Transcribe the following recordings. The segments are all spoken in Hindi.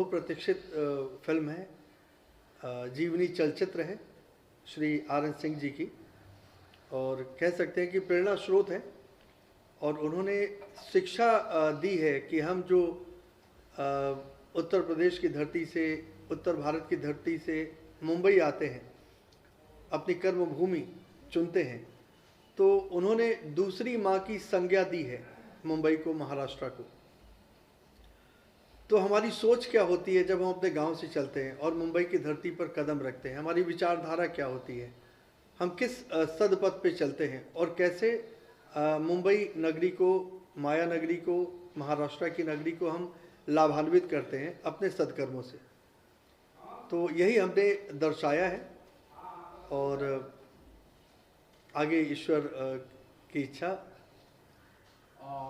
बहुप्रतीक्षित फिल्म है, जीवनी चलचित्र है श्री आर.एन. सिंह जी की, और कह सकते हैं कि प्रेरणा स्रोत है। और उन्होंने शिक्षा दी है कि हम जो उत्तर प्रदेश की धरती से, उत्तर भारत की धरती से मुंबई आते हैं, अपनी कर्मभूमि चुनते हैं, तो उन्होंने दूसरी माँ की संज्ञा दी है मुंबई को, महाराष्ट्र को। तो हमारी सोच क्या होती है जब हम अपने गांव से चलते हैं और मुंबई की धरती पर कदम रखते हैं, हमारी विचारधारा क्या होती है, हम किस सदपथ पे चलते हैं, और कैसे मुंबई नगरी को, माया नगरी को, महाराष्ट्र की नगरी को हम लाभान्वित करते हैं अपने सदकर्मों से। तो यही हमने दर्शाया है, और आगे ईश्वर की इच्छा।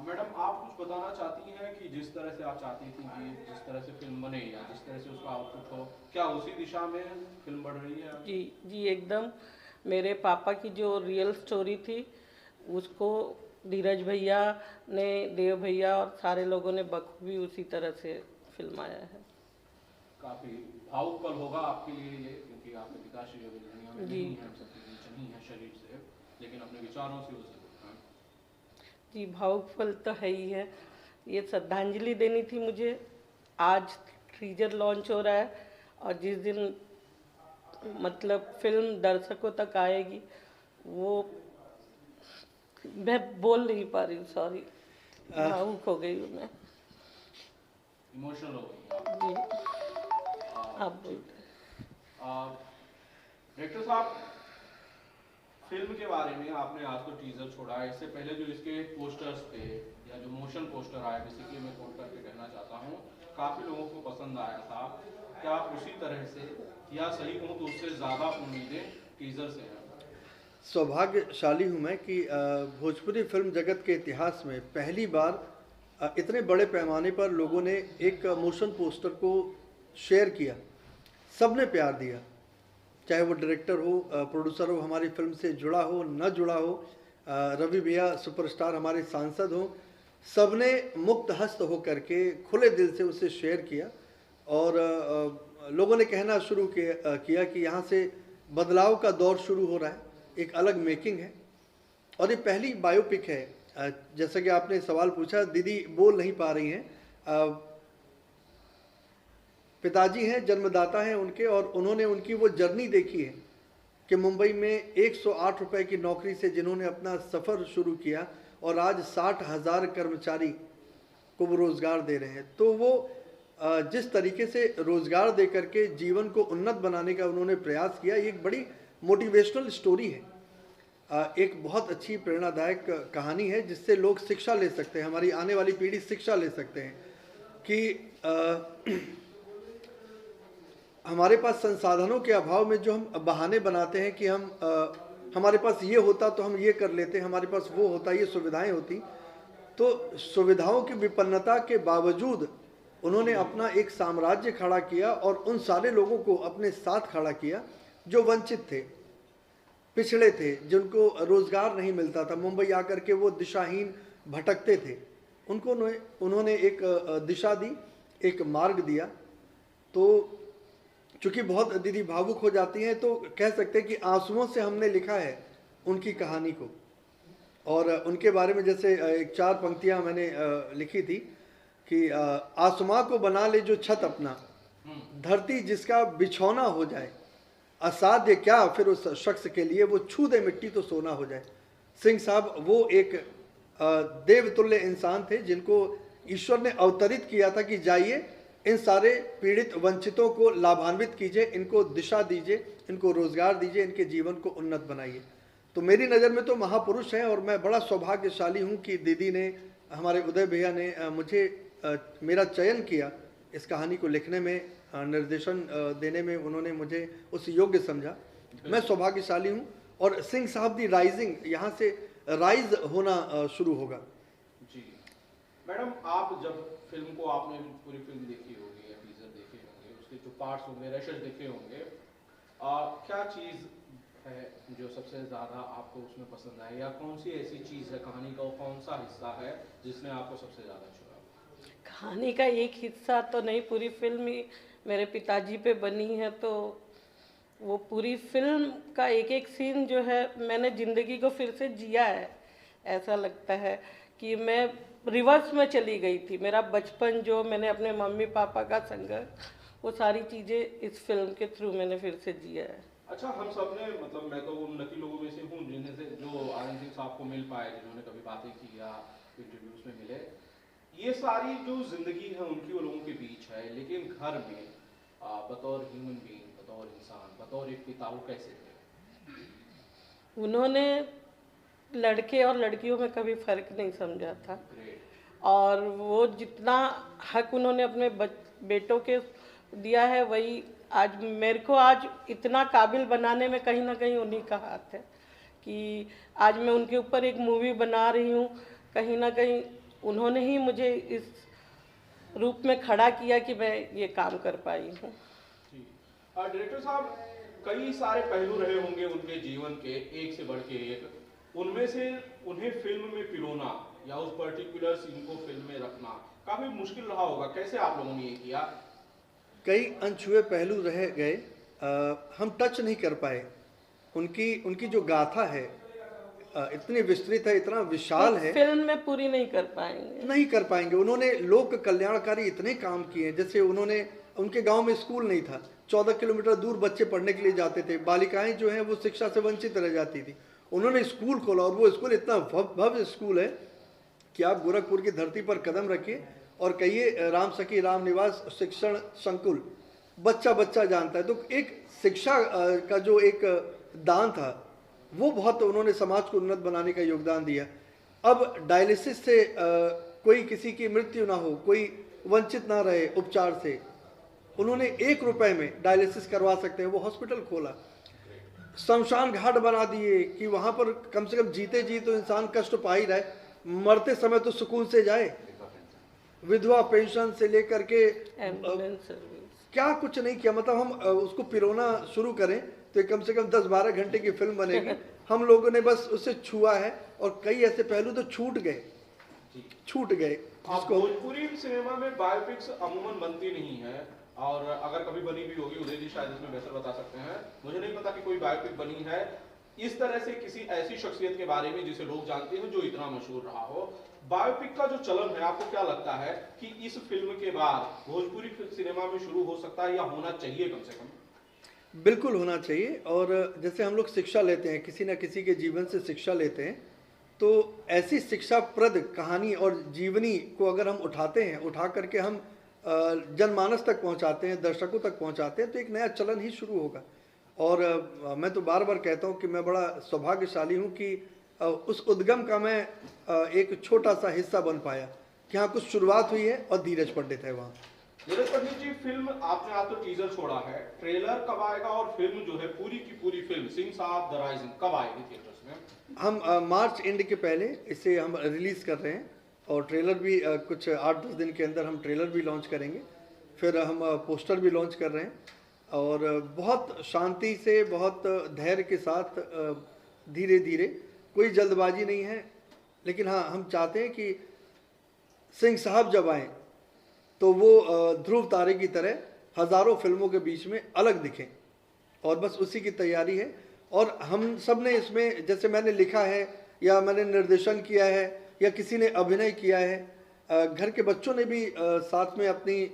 मैडम, आप कुछ बताना चाहती हैं कि जिस तरह से आप चाहती थी कि जिस तरह से फिल्म बने या जिस तरह से उसका आउटपुट हो, क्या उसी दिशा में फिल्म बढ़ रही है? जी जी, एकदम। मेरे पापा की जो रियल स्टोरी थी उसको धीरज भैया ने, देव भैया और सारे लोगों ने बखूबी उसी तरह से फिल्माया है। काफ़ी भावुक पल होगा आपके लिए ये, क्योंकि आपके पिताश्री अभी दुनिया में नहीं है, सबके बीच नहीं है शरीर से, लेकिन अपने विचारों से उसे जी, भावुक पल तो है ही है। ये श्रद्धांजलि देनी थी मुझे। आज टीजर लॉन्च हो रहा है, और जिस दिन मतलब फिल्म दर्शकों तक आएगी, वो मैं बोल नहीं पा रही हूँ, सॉरी, भावुक हो गई हूँ मैं। इमोशनल हो गई जी, आप बोलते। डायरेक्टर साहब, फिल्म के बारे में आपने आज तो टीजर छोड़ा है, इससे पहले जो इसके पोस्टर्स थे या जो मोशन पोस्टर आया, बेसिकली मैं कोट करके कहना चाहता हूँ, काफ़ी लोगों को पसंद आया था। क्या उसी तरह से, या सही कहूँ तो उससे ज़्यादा उम्मीदें टीजर से हैं? सौभाग्यशाली हूँ मैं कि भोजपुरी फिल्म जगत के इतिहास में पहली बार इतने बड़े पैमाने पर लोगों ने एक मोशन पोस्टर को शेयर किया, सबने प्यार दिया, चाहे वो डायरेक्टर हो, प्रोड्यूसर हो, हमारी फिल्म से जुड़ा हो, न जुड़ा हो, रवि भैया सुपरस्टार हमारे सांसद हो, सबने मुक्त हस्त हो करके खुले दिल से उसे शेयर किया। और लोगों ने कहना शुरू किया कि यहाँ से बदलाव का दौर शुरू हो रहा है, एक अलग मेकिंग है। और ये पहली बायोपिक है, जैसा कि आपने सवाल पूछा, दीदी बोल नहीं पा रही हैं, पिताजी हैं, जन्मदाता हैं उनके, और उन्होंने उनकी वो जर्नी देखी है कि मुंबई में 108 रुपए की नौकरी से जिन्होंने अपना सफ़र शुरू किया और आज 60,000 कर्मचारी को वो रोज़गार दे रहे हैं। तो वो जिस तरीके से रोज़गार दे करके जीवन को उन्नत बनाने का उन्होंने प्रयास किया, ये एक बड़ी मोटिवेशनल स्टोरी है, एक बहुत अच्छी प्रेरणादायक कहानी है जिससे लोग शिक्षा ले सकते हैं, हमारी आने वाली पीढ़ी शिक्षा ले सकते हैं कि हमारे पास संसाधनों के अभाव में जो हम बहाने बनाते हैं कि हमारे पास ये होता तो हम ये कर लेते, हमारे पास वो होता, ये सुविधाएं होती, तो सुविधाओं की विपन्नता के बावजूद उन्होंने अपना एक साम्राज्य खड़ा किया और उन सारे लोगों को अपने साथ खड़ा किया जो वंचित थे, पिछड़े थे, जिनको रोज़गार नहीं मिलता था, मुंबई आकर के वो दिशाहीन भटकते थे, उनको उन्होंने एक दिशा दी, एक मार्ग दिया। तो चूँकि बहुत दीदी भावुक हो जाती हैं, तो कह सकते हैं कि आंसुओं से हमने लिखा है उनकी कहानी को। और उनके बारे में जैसे एक 4 पंक्तियाँ मैंने लिखी थी कि आसमां को बना ले जो छत अपना, धरती जिसका बिछौना हो जाए, असाध्य क्या फिर उस शख्स के लिए, वो छू दे मिट्टी तो सोना हो जाए। सिंह साहब वो एक देवतुल्य इंसान थे जिनको ईश्वर ने अवतरित किया था कि जाइए इन सारे पीड़ित वंचितों को लाभान्वित कीजिए, इनको दिशा दीजिए, इनको रोज़गार दीजिए, इनके जीवन को उन्नत बनाइए। तो मेरी नज़र में तो महापुरुष हैं, और मैं बड़ा सौभाग्यशाली हूँ कि दीदी ने, हमारे उदय भैया ने मुझे मेरा चयन किया इस कहानी को लिखने में, निर्देशन देने में उन्होंने मुझे उस योग्य समझा। मैं सौभाग्यशाली हूँ, और सिंह साहब दी राइजिंग यहाँ से राइज होना शुरू होगा। जी मैडम, आप जब फिल्म को, आपने पूरी फिल्म देखी होगी या टीजर देखे होंगे, उसके जो पार्ट्स होंगे, रशेस देखे होंगे, क्या चीज़ है जो सबसे ज़्यादा आपको उसमें पसंद आई, या कौन सी ऐसी चीज़ है कहानी का, कौन सा हिस्सा है जिसने आपको सबसे ज़्यादा छुआ? कहानी का एक हिस्सा तो नहीं, पूरी फिल्म ही मेरे पिताजी पे बनी है, तो वो पूरी फिल्म का एक एक सीन जो है मैंने ज़िंदगी को फिर से जिया है। ऐसा लगता है कि मैं रिवर्स में चली गई थी। मेरा बचपन जो मैंने अपने मम्मी पापा का संघर्ष, वो सारी चीज़ें इस फिल्म के थ्रू मैंने फिर से जिया है। अच्छा, हम सब ने मतलब मैं तो उन लकी लोगों में से हूँ जिनमें से जो आनंद सिंह साहब को मिल पाए, जिन्होंने कभी बातें की या इंटरव्यूज में मिले। ये सारी जो जिंदगी है उनकी वो लोगों के बीच है, लेकिन घर में बतौर ह्यूमन बीइंग, बतौर इंसान, बतौर एक पिता वो कैसे थे? उन्होंने लड़के और लड़कियों में कभी फ़र्क नहीं समझा था, ग्रेट। और वो जितना हक उन्होंने अपने बेटों के दिया है, वही आज मेरे को आज इतना काबिल बनाने में कहीं ना कहीं उन्हीं का हाथ है कि आज मैं उनके ऊपर एक मूवी बना रही हूँ। कहीं ना कहीं उन्होंने ही मुझे इस रूप में खड़ा किया कि मैं ये काम कर पाई हूँ। डायरेक्टर साहब, कई सारे पहलू रहे होंगे उनके जीवन के, एक से बढ़ के एक। उनमें से उन्हें फिल्म में पिरोना या उस पर्टिकुलर सीन को फिल्म में रखना काफी मुश्किल रहा होगा। कैसे आप लोगों ने ये किया? कई अनछुए पहलू रह गए, हम टच नहीं कर पाए। उनकी उनकी जो गाथा है इतनी विस्तृत है, इतना विशाल है, फिल्म में पूरी नहीं कर पाएंगे, नहीं कर पाएंगे। उन्होंने लोक कल्याणकारी इतने काम किए हैं। जैसे उन्होंने, उनके गांव में स्कूल नहीं था, 14 किलोमीटर दूर बच्चे पढ़ने के लिए जाते थे, बालिकाएं जो हैं वो शिक्षा से वंचित रह जाती थी। उन्होंने स्कूल खोला, और वो स्कूल इतना भव्य स्कूल है कि आप गोरखपुर की धरती पर कदम रखिए और कहिए राम सखी राम निवास शिक्षण संकुल, बच्चा बच्चा जानता है। तो एक शिक्षा का जो एक दान था, वो बहुत उन्होंने समाज को उन्नत बनाने का योगदान दिया। अब डायलिसिस से कोई किसी की मृत्यु ना हो, कोई वंचित ना रहे उपचार से, उन्होंने 1 रुपए में डायलिसिस करवा सकते हैं, वो हॉस्पिटल खोला। शमशान घाट बना दिए कि वहाँ पर कम से कम जीते जी तो इंसान कष्ट पा ही रहे, मरते समय तो सुकून से जाए। विधवा पेंशन से लेकर के एम्बुलेंस सर्विस, क्या कुछ नहीं किया। मतलब हम उसको पिरोना शुरू करें तो कम से कम 10-12 घंटे की फिल्म बनेगी। हम लोगों ने बस उसे छुआ है, और कई ऐसे पहलू तो छूट गए जिसको भोजपुरी सिनेमा में बायोपिक्स अमूमन बनती नहीं है, और अगर कभी बनी भी होगी, उदय जी शायद इसमें बेहतर बता सकते हैं, मुझे नहीं पता कि कोई बायोपिक बनी है इस तरह से किसी ऐसी शख्सियत के बारे में जिसे लोग जानते हैं, जो इतना मशहूर रहा हो। बायोपिक का जो चलन है, आपको क्या लगता है कि इस फिल्म के बाद भोजपुरी सिनेमा में शुरू हो सकता है या होना चाहिए? कम से कम बिल्कुल होना चाहिए। और जैसे हम लोग शिक्षा लेते हैं, किसी न किसी के जीवन से शिक्षा लेते हैं, तो ऐसी शिक्षाप्रद कहानी और जीवनी को अगर हम उठाते हैं, उठा करके हम जनमानस तक पहुंचाते हैं, दर्शकों तक पहुंचाते हैं, तो एक नया चलन ही शुरू होगा। और मैं तो बार बार कहता हूं कि मैं बड़ा सौभाग्यशाली हूं कि उस उद्गम का मैं एक छोटा सा हिस्सा बन पाया, कि हाँ कुछ शुरुआत हुई है और धीरज पंडित है वहाँ। धीरज पंडित जी, फिल्म आपने आज तो टीजर छोड़ा है, ट्रेलर कब आएगा? और फिल्म जो है पूरी की पूरी फिल्म सिंह साहब द राइजिंग कब आएगी थिएटर्स में? हम मार्च एंड के पहले इसे हम रिलीज़ कर रहे हैं, और ट्रेलर भी कुछ 8-10 दिन के अंदर हम ट्रेलर भी लॉन्च करेंगे। फिर हम पोस्टर भी लॉन्च कर रहे हैं, और बहुत शांति से, बहुत धैर्य के साथ, धीरे धीरे, कोई जल्दबाजी नहीं है। लेकिन हाँ, हम चाहते हैं कि सिंह साहब जब आएँ तो वो ध्रुव तारे की तरह हज़ारों फिल्मों के बीच में अलग दिखें, और बस उसी की तैयारी है। और हम सब ने इसमें, जैसे मैंने लिखा है या मैंने निर्देशन किया है या किसी ने अभिनय किया है, घर के बच्चों ने भी साथ में अपनी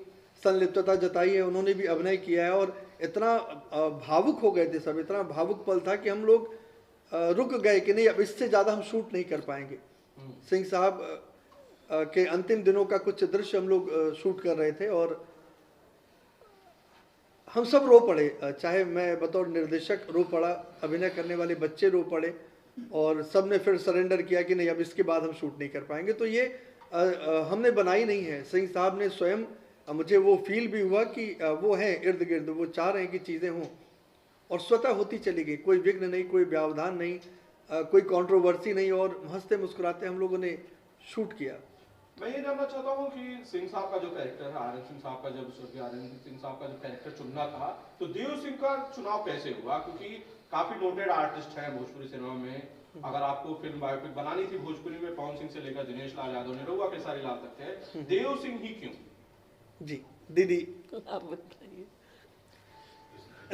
संलिप्तता जताई है, उन्होंने भी अभिनय किया है। और इतना भावुक हो गए थे सब, इतना भावुक पल था कि हम लोग रुक गए कि नहीं, अब इससे ज़्यादा हम शूट नहीं कर पाएंगे। सिंह साहब के अंतिम दिनों का कुछ दृश्य हम लोग शूट कर रहे थे, और हम सब रो पड़े, चाहे मैं बतौर निर्देशक रो पड़ा, अभिनय करने वाले बच्चे रो पड़े, और सब ने फिर सरेंडर किया कि नहीं, अब इसके बाद हम शूट नहीं कर पाएंगे। तो ये हमने बनाई नहीं है, सिंह साहब ने स्वयं, मुझे वो फील भी हुआ कि वो हैं इर्द गिर्द, वो चाह रहे हैं कि चीज़ें हों, और स्वतः होती चली गई। कोई विघ्न नहीं, कोई व्यवधान नहीं, कोई कंट्रोवर्सी नहीं, और हंसते मुस्कुराते हम लोगों ने शूट किया। मैं ये जानना चाहता हूँ कि सिंह साहब का जो कैरेक्टर है, आनंद सिंह साहब का, जब स्वर्गीय आनंद सिंह साहब का जो कैरेक्टर चुनना था, तो देव सिंह का चुनाव कैसे हुआ? क्योंकि काफी नोटेड आर्टिस्ट हैं भोजपुरी सिनेमा में, अगर आपको फिल्म बायोपिक बनानी थी भोजपुरी में, पवन सिंह से लेकर दिनेश लाल यादव, निरहुआ केसारी लाल तक थे, देव सिंह ही क्यों? जी दीदी, आप बताइए।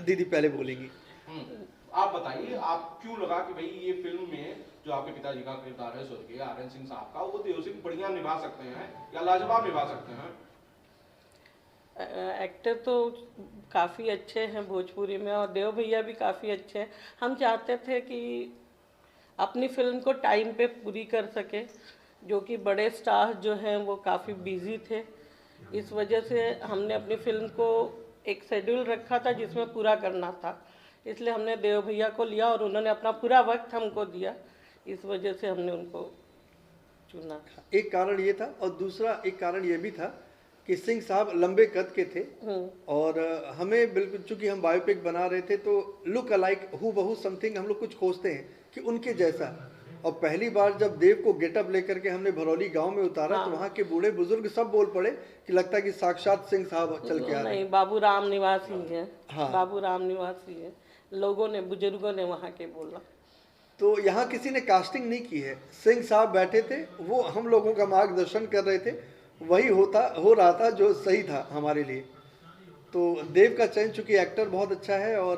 दीदी पहले बोलेंगी। आप बताइए, आप क्यों लगा कि भाई ये फिल्म में जो आपके पिताजी का किरदार है स्वर्गीय आर्यन सिंह साहब का, वो देव सिंह बढ़िया निभा सकते हैं या लाजवाब निभा सकते हैं? एक्टर तो काफ़ी अच्छे हैं भोजपुरी में, और देव भैया भी काफ़ी अच्छे हैं। हम चाहते थे कि अपनी फिल्म को टाइम पे पूरी कर सके, जो कि बड़े स्टार जो हैं वो काफ़ी बिजी थे। इस वजह से हमने अपनी फिल्म को एक शेड्यूल रखा था जिसमें पूरा करना था, इसलिए हमने देव भैया को लिया और उन्होंने अपना पूरा वक्त हमको दिया, इस वजह से हमने उनको चुना। एक कारण ये था, और दूसरा एक कारण ये भी था कि सिंह साहब लंबे कद के थे, और हमें बिल्कुल, चूंकि हम बायोपिक बना रहे थे तो लुक अलाइक, हु बहू समथिंग हम लोग कुछ खोजते हैं कि उनके जैसा। और पहली बार जब देव को गेटअप लेकर के हमने भरौली गांव में उतारा तो वहाँ के बूढ़े बुजुर्ग सब बोल पड़े कि लगता है कि साक्षात सिंह साहब चल के आ रहे हैं। नहीं, बाबू राम निवासी हैं। हाँ। बाबू राम निवासी हैं, लोगों ने, बुजुर्गों ने वहाँ के बोला। तो यहाँ किसी ने कास्टिंग नहीं की है, सिंह साहब बैठे थे, वो हम लोगों का मार्गदर्शन कर रहे थे, वही हो रहा था जो सही था हमारे लिए। तो देव का चयन, चूंकि एक्टर बहुत अच्छा है और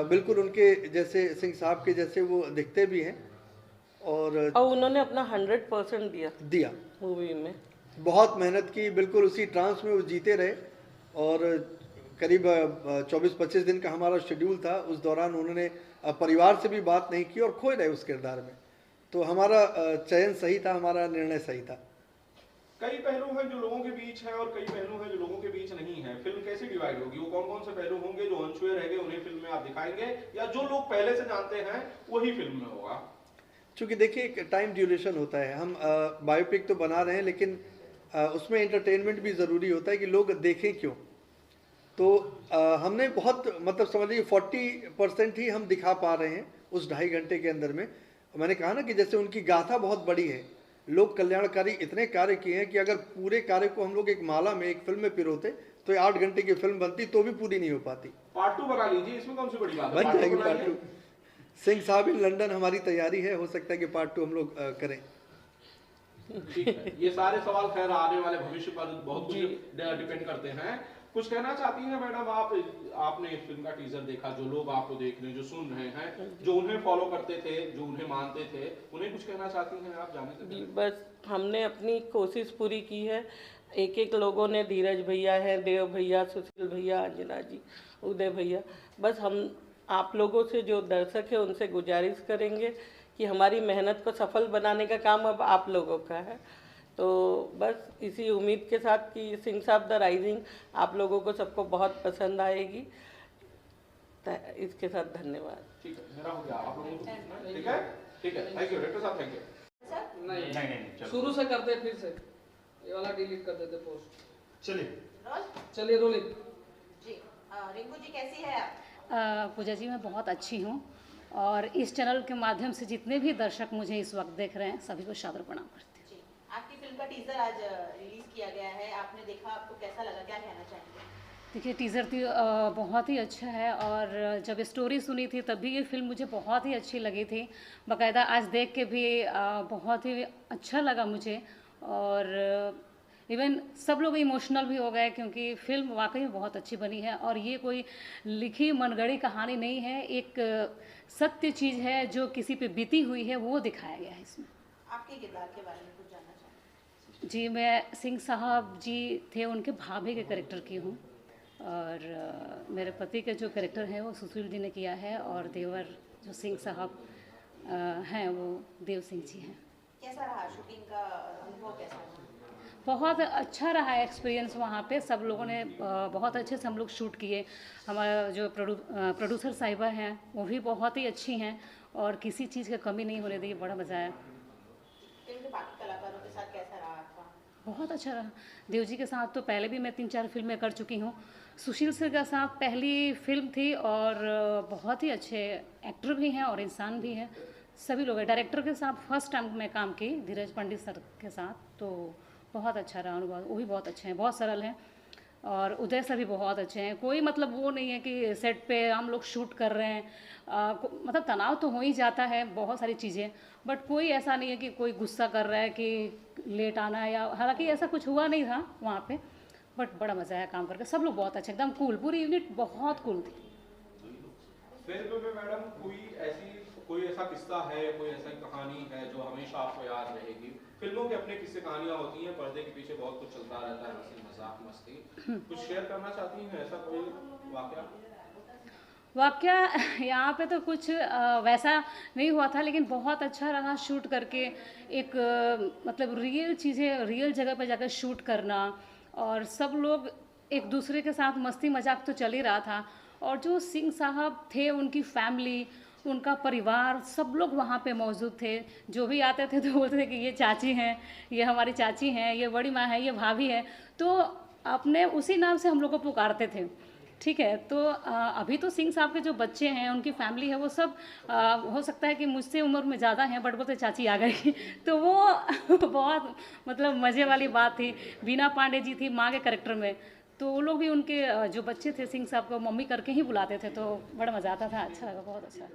बिल्कुल उनके जैसे, सिंह साहब के जैसे वो दिखते भी हैं, और उन्होंने अपना 100% दिया मूवी में। बहुत मेहनत की, बिल्कुल उसी ट्रांस में वो जीते रहे, और करीब 24-25 दिन का हमारा शेड्यूल था। उस दौरान उन्होंने परिवार से भी बात नहीं की और खोए रहे उस किरदार में। तो हमारा चयन सही था, हमारा निर्णय सही था। कई पहलू हैं जो लोगों के बीच हैं और कई पहलू हैं जो लोगों के बीच नहीं है। फिल्म कैसे डिवाइड होगी? वो कौन कौन से पहलू होंगे जो अनछुए रह गए, उन्हें फिल्म में आप दिखाएंगे, या जो लोग पहले से जानते हैं वही फिल्म में होगा? चूँकि देखिए, एक टाइम ड्यूरेशन होता है, हम बायोपिक तो बना रहे हैं, लेकिन उसमें एंटरटेनमेंट भी ज़रूरी होता है कि लोग देखें क्यों। तो हमने बहुत, मतलब समझिए 40% ही हम दिखा पा रहे हैं उस 2.5 घंटे के अंदर में। मैंने कहा ना कि जैसे उनकी गाथा बहुत बड़ी है, लोक कल्याणकारी इतने कार्य किए हैं कि अगर पूरे कार्य को हम लोग एक माला में, एक फिल्म में पिरोते तो ये 8 घंटे की फिल्म बनती तो भी पूरी नहीं हो पाती। पार्ट 2 बना लीजिए, इसमें कौन सी बड़ी बात है? बन जाएगी पार्ट 2। सिंह साहब इन लंदन, हमारी तैयारी है, हो सकता है कि पार्ट 2 हम लोग करें। ठीक है, ये सारे सवाल खैर आने वाले भविष्य पर बहुत कुछ डिपेंड करते हैं। कुछ कहना चाहती हैं मैडम आप? आपने इस फिल्म का टीजर देखा, जो लोग आपको देख रहे हैं, जो सुन रहे हैं, जो उन्हें फॉलो करते थे, जो उन्हें मानते थे, उन्हें कुछ कहना चाहती हैं आप जाने से पहले? बस हमने अपनी कोशिश पूरी की है। एक एक लोगों ने, धीरज भैया हैं, देव भैया, सुशील भैया, अंजना जी, उदय भैया, बस हम आप लोगों से, जो दर्शक है, उनसे गुजारिश करेंगे कि हमारी मेहनत को सफल बनाने का काम अब आप लोगों का है। तो बस इसी उम्मीद के साथ कि सिंह साहब द राइजिंग आप लोगों को सबको बहुत पसंद आएगी, इसके साथ धन्यवाद। ठीक है, मेरा हो गया, आप लोगों को पूछना है? ठीक है, ठीक है, थैंक यू डायरेक्टर साहब, थैंक यू। नहीं शुरू से करते, फिर से ये वाला डिलीट कर देते पोस्ट। चलिए रोलिंग जी। रिंकू जी कैसी है आप? पूजा जी मैं बहुत अच्छी हूँ, और इस चैनल के माध्यम से जितने भी दर्शक मुझे इस वक्त देख रहे हैं सभी को सादर प्रणाम करती हूँ। जी, आपकी फिल्म का टीजर आज रिलीज किया गया है, आपने देखा, आपको कैसा लगा, क्या कहना चाहेंगे? देखिए, टीज़र तो बहुत ही अच्छा है, और जब स्टोरी सुनी थी तब भी ये फिल्म मुझे बहुत ही अच्छी लगी थी। बाकायदा आज देख के भी बहुत ही अच्छा लगा मुझे, और इवन सब लोग इमोशनल भी हो गए, क्योंकि फिल्म वाकई में बहुत अच्छी बनी है। और ये कोई लिखी मनगढ़ी कहानी नहीं है, एक सत्य चीज़ है जो किसी पे बीती हुई है, वो दिखाया गया है इसमें। आपके किरदार के बारे में कुछ जानना चाहेंगे? जी, मैं सिंह साहब जी थे, उनके भाभी के कैरेक्टर की हूँ, और मेरे पति के जो कैरेक्टर है वो सुशील जी ने किया है, और देवर जो सिंह साहब हैं वो देव सिंह जी हैं। कैसा रहा शूटिंग का अनुभव, कैसा रहा? बहुत अच्छा रहा एक्सपीरियंस वहाँ पे, सब लोगों ने बहुत अच्छे से हम लोग शूट किए। हमारा जो प्रोड्यूसर साहिबा हैं वो भी बहुत ही अच्छी हैं, और किसी चीज़ की कमी नहीं होने दी, बड़ा मज़ा आया। फिल्म के बाकी कलाकारों के साथ कैसा रहा आपका? बहुत अच्छा रहा। देव जी के साथ तो पहले भी मैं 3-4 फिल्में कर चुकी हूँ, सुशील सर के साथ पहली फिल्म थी, और बहुत ही अच्छे एक्टर भी हैं और इंसान भी हैं, सभी लोग हैं। डायरेक्टर के साथ फर्स्ट टाइम मैं काम की, धीरज पंडित सर के साथ, तो बहुत अच्छा रहा अनुभव। वो भी बहुत अच्छे हैं, बहुत सरल हैं, और उदय सर भी बहुत अच्छे हैं। कोई मतलब वो नहीं है कि सेट पे हम लोग शूट कर रहे हैं, मतलब तनाव तो हो ही जाता है बहुत सारी चीज़ें, बट कोई ऐसा नहीं है कि कोई गुस्सा कर रहा है कि लेट आना है, या हालांकि ऐसा कुछ हुआ नहीं था वहाँ पे। बट बड़ा मज़ा आया काम करके, सब लोग बहुत अच्छे, एकदम कूल, पूरी यूनिट बहुत कूल थी। फिल्म में मैडम कोई ऐसा किस्सा है, कोई ऐसा कहानी है जो हमेशा आपको याद रहेगी? फिल्मों के अपने किस्से कहानियां होती हैं, पर्दे के पीछे बहुत कुछ चलता रहता है, हंसी मजाक मस्ती, कुछ शेयर करना चाहती हैं ऐसा कोई वाकया? यहाँ पे तो कुछ वैसा नहीं हुआ था, लेकिन बहुत अच्छा रहा शूट करके। एक मतलब रियल चीज़ें रियल जगह पे जाकर शूट करना, और सब लोग एक दूसरे के साथ मस्ती मजाक तो चल ही रहा था। और जो सिंह साहब थे, उनकी फैमिली, उनका परिवार, सब लोग वहाँ पे मौजूद थे। जो भी आते थे तो बोलते थे कि ये चाची हैं, ये हमारी चाची हैं, ये बड़ी माँ है, ये भाभी है। तो अपने उसी नाम से हम लोग को पुकारते थे, ठीक है। तो अभी तो सिंह साहब के जो बच्चे हैं, उनकी फैमिली है, वो सब हो सकता है कि मुझसे उम्र में ज़्यादा हैं, बट बोलते चाची आ गई। तो वो बहुत मतलब मज़े वाली बात थी। बीना पांडे जी थी माँ के कैरेक्टर में, तो वो लोग भी उनके जो बच्चे थे सिंह साहब को मम्मी करके ही बुलाते थे, तो बड़ा मज़ा आता था, अच्छा लगा, बहुत अच्छा।